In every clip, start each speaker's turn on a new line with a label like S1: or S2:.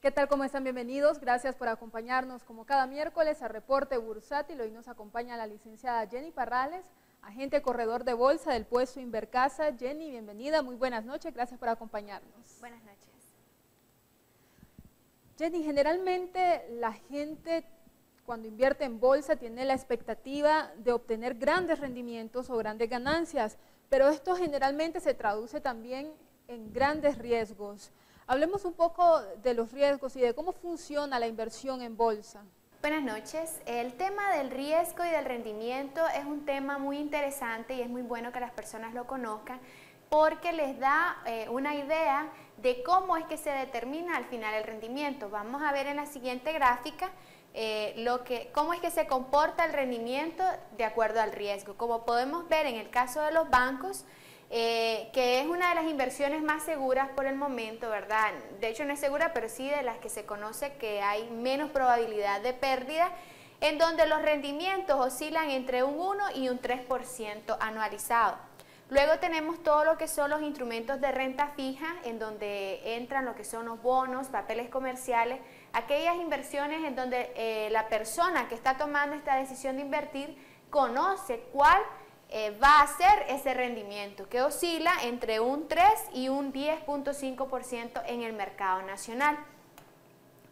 S1: ¿Qué tal? ¿Cómo están? Bienvenidos. Gracias por acompañarnos como cada miércoles a Reporte Bursátil. Hoy nos acompaña la licenciada Jenny Parrales, agente corredor de bolsa del puesto Invercasa. Jenny, bienvenida, muy buenas noches, gracias por acompañarnos.
S2: Buenas noches.
S1: Jenny, generalmente la gente cuando invierte en bolsa tiene la expectativa de obtener grandes rendimientos o grandes ganancias, pero esto generalmente se traduce también en grandes riesgos. Hablemos un poco de los riesgos y de cómo funciona la inversión en bolsa.
S2: Buenas noches. El tema del riesgo y del rendimiento es un tema muy interesante y es muy bueno que las personas lo conozcan porque les da una idea de cómo es que se determina al final el rendimiento. Vamos a ver en la siguiente gráfica cómo es que se comporta el rendimiento de acuerdo al riesgo. Como podemos ver en el caso de los bancos, que es una de las inversiones más seguras por el momento, ¿verdad? De hecho no es segura, pero sí de las que se conoce que hay menos probabilidad de pérdida, en donde los rendimientos oscilan entre un 1 y un 3% anualizado. Luego tenemos todo lo que son los instrumentos de renta fija, en donde entran lo que son los bonos, papeles comerciales, aquellas inversiones en donde la persona que está tomando esta decisión de invertir conoce cuál va a ser ese rendimiento, que oscila entre un 3 y un 10.5% en el mercado nacional.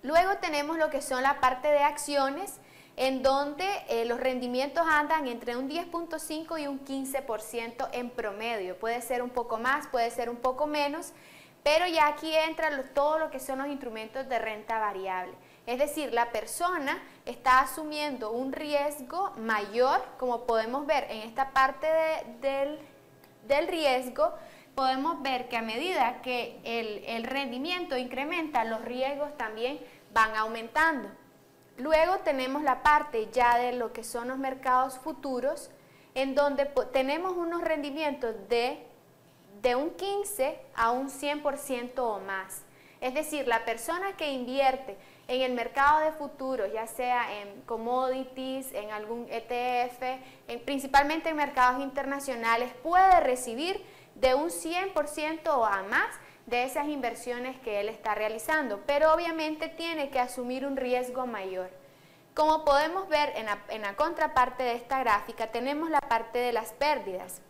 S2: Luego tenemos lo que son la parte de acciones, en donde los rendimientos andan entre un 10.5 y un 15% en promedio. Puede ser un poco más, puede ser un poco menos, pero ya aquí entra todo lo que son los instrumentos de renta variable. Es decir, la persona está asumiendo un riesgo mayor, como podemos ver en esta parte del riesgo, podemos ver que a medida que el rendimiento incrementa, los riesgos también van aumentando. Luego tenemos la parte ya de lo que son los mercados futuros, en donde tenemos unos rendimientos de un 15 a un 100% o más. Es decir, la persona que invierte en el mercado de futuros, ya sea en commodities, en algún ETF, principalmente en mercados internacionales, puede recibir de un 100% o a más de esas inversiones que él está realizando, pero obviamente tiene que asumir un riesgo mayor. Como podemos ver en la contraparte de esta gráfica, tenemos la parte de las pérdidas,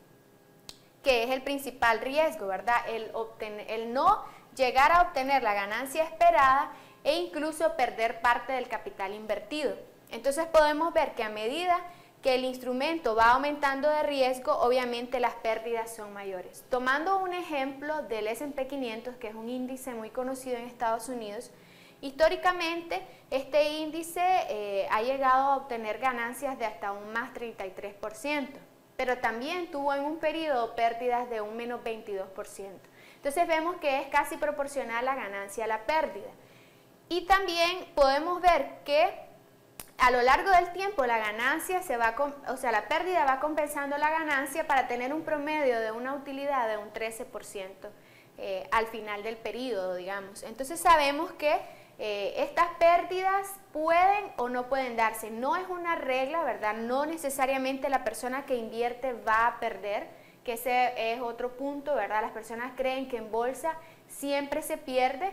S2: que es el principal riesgo, ¿verdad? El no llegar a obtener la ganancia esperada e incluso perder parte del capital invertido. Entonces podemos ver que a medida que el instrumento va aumentando de riesgo, obviamente las pérdidas son mayores. Tomando un ejemplo del S&P 500, que es un índice muy conocido en Estados Unidos, históricamente este índice ha llegado a obtener ganancias de hasta un más 33%, pero también tuvo en un periodo pérdidas de un menos 22%. Entonces vemos que es casi proporcional la ganancia a la pérdida. Y también podemos ver que a lo largo del tiempo la ganancia la pérdida va compensando la ganancia para tener un promedio de una utilidad de un 13% al final del periodo, digamos. Entonces sabemos que estas pérdidas pueden o no pueden darse. No es una regla, ¿verdad? No necesariamente la persona que invierte va a perder, que ese es otro punto, ¿verdad? Las personas creen que en bolsa siempre se pierde,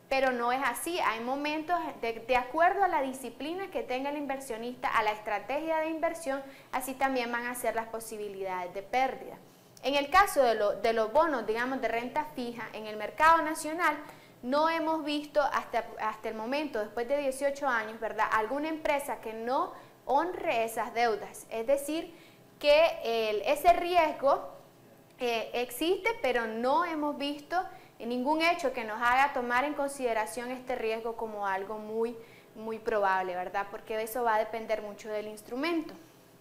S2: pero no es así. Hay momentos, de acuerdo a la disciplina que tenga el inversionista, a la estrategia de inversión, así también van a ser las posibilidades de pérdida. En el caso de los bonos, digamos, de renta fija en el mercado nacional, no hemos visto hasta el momento, después de 18 años, ¿verdad?, alguna empresa que no honre esas deudas. Es decir, que ese riesgo existe, pero no hemos visto ningún hecho que nos haga tomar en consideración este riesgo como algo muy, muy probable, ¿verdad? Porque eso va a depender mucho del instrumento.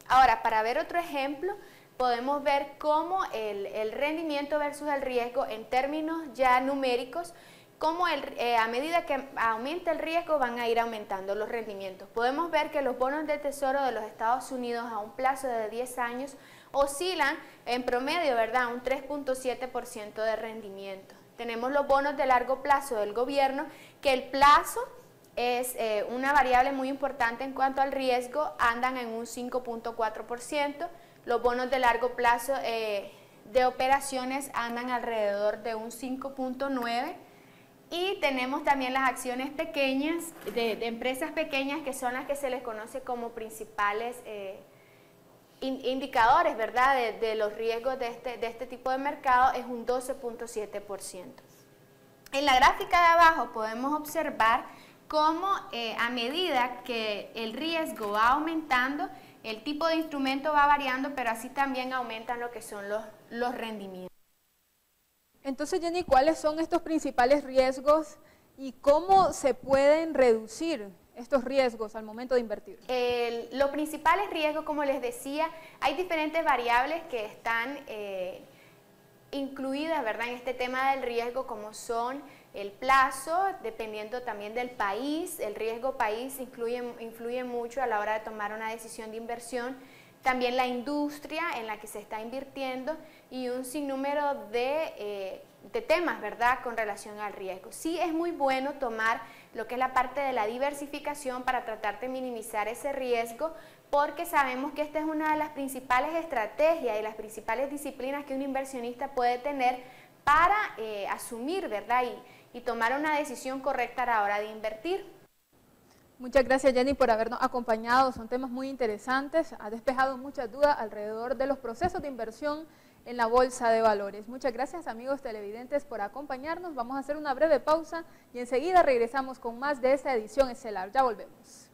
S2: Ahora, para ver otro ejemplo, podemos ver cómo el rendimiento versus el riesgo en términos ya numéricos, cómo a medida que aumenta el riesgo van a ir aumentando los rendimientos. Podemos ver que los bonos de tesoro de los Estados Unidos a un plazo de 10 años oscilan en promedio, ¿verdad?, un 3.7% de rendimiento. Tenemos los bonos de largo plazo del gobierno, que el plazo es una variable muy importante en cuanto al riesgo, andan en un 5.4%. Los bonos de largo plazo de operaciones andan alrededor de un 5.9%. Y tenemos también las acciones pequeñas, de empresas pequeñas, que son las que se les conoce como principales indicadores, ¿verdad?, de los riesgos de este tipo de mercado, es un 12.7%. En la gráfica de abajo podemos observar cómo a medida que el riesgo va aumentando, el tipo de instrumento va variando, pero así también aumentan lo que son los rendimientos.
S1: Entonces, Jenny, ¿cuáles son estos principales riesgos y cómo se pueden reducir estos riesgos al momento de invertir?
S2: Los principales riesgos, como les decía, hay diferentes variables que están incluidas, ¿verdad?, en este tema del riesgo, como son el plazo, dependiendo también del país. El riesgo país influye mucho a la hora de tomar una decisión de inversión. También la industria en la que se está invirtiendo y un sinnúmero de temas, ¿verdad?, con relación al riesgo. Sí es muy bueno tomar lo que es la parte de la diversificación para tratar de minimizar ese riesgo, porque sabemos que esta es una de las principales estrategias y las principales disciplinas que un inversionista puede tener para asumir, ¿verdad?, y tomar una decisión correcta a la hora de invertir.
S1: Muchas gracias, Jenny, por habernos acompañado. Son temas muy interesantes. Ha despejado muchas dudas alrededor de los procesos de inversión en la bolsa de valores. Muchas gracias, amigos televidentes, por acompañarnos. Vamos a hacer una breve pausa y enseguida regresamos con más de esta edición estelar. Ya volvemos.